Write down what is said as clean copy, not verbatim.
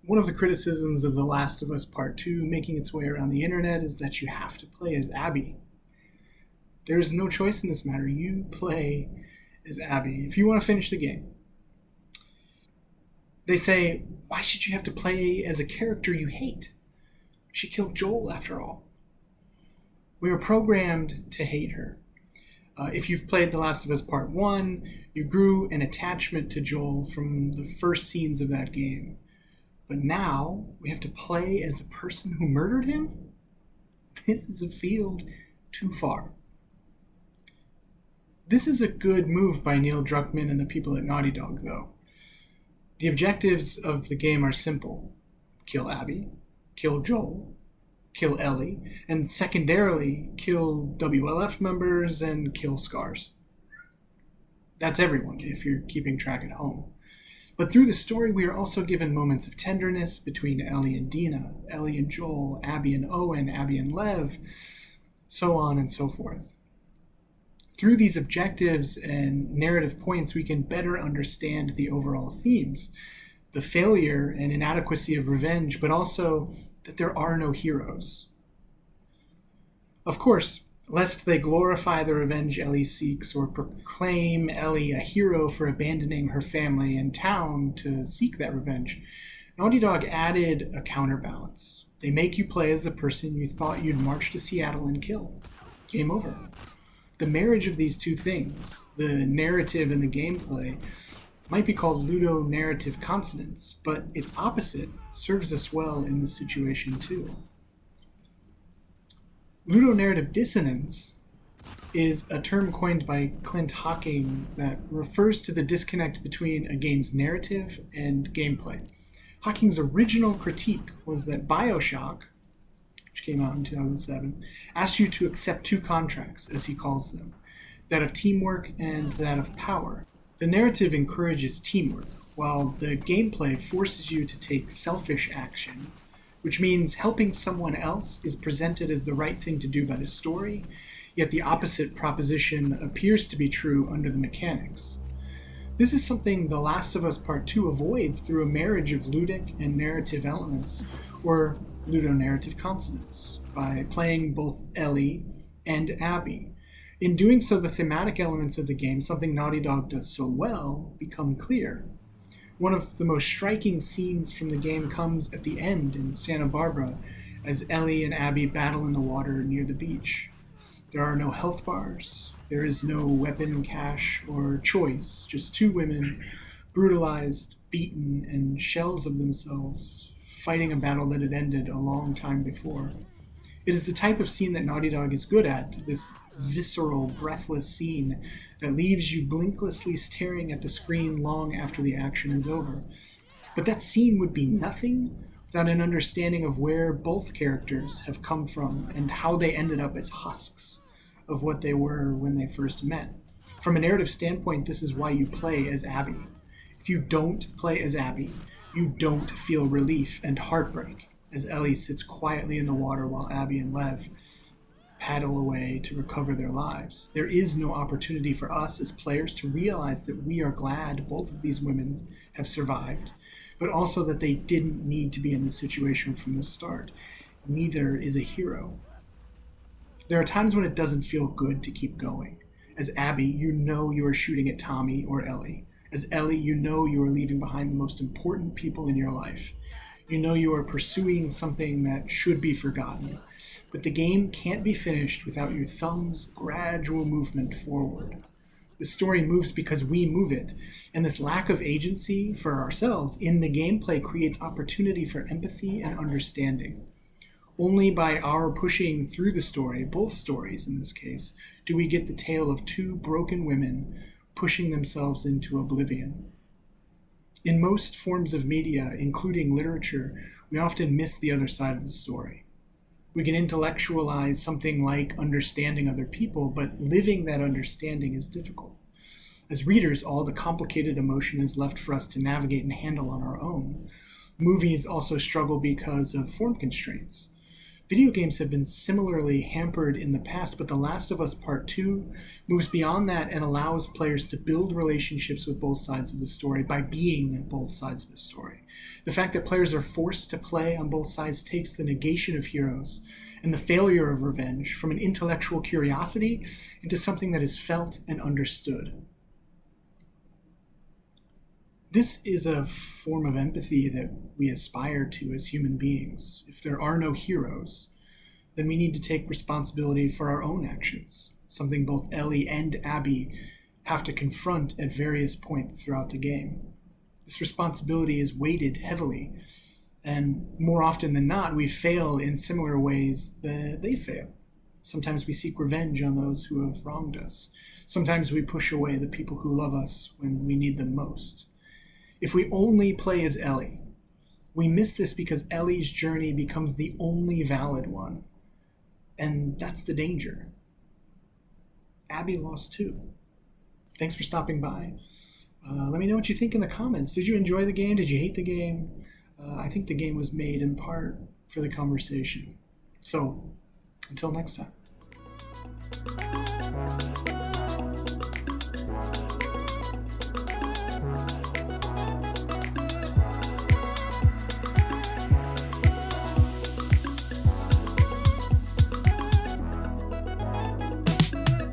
One of the criticisms of The Last of Us Part 2 making its way around the internet is that you have to play as Abby. There is no choice in this matter. You play as Abby if you want to finish the game. They say, why should you have to play as a character you hate? She killed Joel, after all. We are programmed to hate her. If you've played The Last of Us Part 1, you grew an attachment to Joel from the first scenes of that game. But now we have to play as the person who murdered him? This is a field too far. This is a good move by Neil Druckmann and the people at Naughty Dog, though. The objectives of the game are simple. Kill Abby, kill Joel, kill Ellie, and secondarily, kill WLF members and kill Scars. That's everyone, if you're keeping track at home. But through the story, we are also given moments of tenderness between Ellie and Dina, Ellie and Joel, Abby and Owen, Abby and Lev, so on and so forth. Through these objectives and narrative points, we can better understand the overall themes, the failure and inadequacy of revenge, but also that there are no heroes. Of course, lest they glorify the revenge Ellie seeks or proclaim Ellie a hero for abandoning her family and town to seek that revenge, Naughty Dog added a counterbalance. They make you play as the person you thought you'd march to Seattle and kill. Game over. The marriage of these two things, the narrative and the gameplay, might be called ludonarrative consonance, but its opposite serves us well in this situation too. Ludonarrative dissonance is a term coined by Clint Hocking that refers to the disconnect between a game's narrative and gameplay. Hocking's original critique was that BioShock, which came out in 2007, asks you to accept two contracts, as he calls them, that of teamwork and that of power. The narrative encourages teamwork, while the gameplay forces you to take selfish action, which means helping someone else is presented as the right thing to do by the story, yet the opposite proposition appears to be true under the mechanics. This is something The Last of Us Part 2 avoids through a marriage of ludic and narrative elements, or ludonarrative consonance, by playing both Ellie and Abby. In doing so, the thematic elements of the game, something Naughty Dog does so well, become clear. One of the most striking scenes from the game comes at the end in Santa Barbara, as Ellie and Abby battle in the water near the beach. There are no health bars, there is no weapon cache or choice, just two women, brutalized, beaten, and shells of themselves, fighting a battle that had ended a long time before. It is the type of scene that Naughty Dog is good at, this visceral, breathless scene that leaves you blinklessly staring at the screen long after the action is over. But that scene would be nothing without an understanding of where both characters have come from and how they ended up as husks of what they were when they first met. From a narrative standpoint, this is why you play as Abby. If you don't play as Abby, you don't feel relief and heartbreak as Ellie sits quietly in the water while Abby and Lev paddle away to recover their lives. There is no opportunity for us as players to realize that we are glad both of these women have survived, but also that they didn't need to be in this situation from the start. Neither is a hero. There are times when it doesn't feel good to keep going. As Abby, you know you are shooting at Tommy or Ellie. As Ellie, you know you are leaving behind the most important people in your life. You know you are pursuing something that should be forgotten. But the game can't be finished without your thumb's gradual movement forward. The story moves because we move it, and this lack of agency for ourselves in the gameplay creates opportunity for empathy and understanding. Only by our pushing through the story, both stories in this case, do we get the tale of two broken women pushing themselves into oblivion. In most forms of media, including literature, we often miss the other side of the story. We can intellectualize something like understanding other people, but living that understanding is difficult. As readers, all the complicated emotion is left for us to navigate and handle on our own. Movies also struggle because of form constraints. Video games have been similarly hampered in the past, but The Last of Us Part 2 moves beyond that and allows players to build relationships with both sides of the story by being both sides of the story. The fact that players are forced to play on both sides takes the negation of heroes and the failure of revenge from an intellectual curiosity into something that is felt and understood. This is a form of empathy that we aspire to as human beings. If there are no heroes, then we need to take responsibility for our own actions, something both Ellie and Abby have to confront at various points throughout the game. This responsibility is weighted heavily, and more often than not, we fail in similar ways that they fail. Sometimes we seek revenge on those who have wronged us. Sometimes we push away the people who love us when we need them most. If we only play as Ellie, we miss this because Ellie's journey becomes the only valid one. And that's the danger. Abby lost too. Thanks for stopping by. Let me know what you think in the comments. Did you enjoy the game? Did you hate the game? I think the game was made in part for the conversation. So, until next time.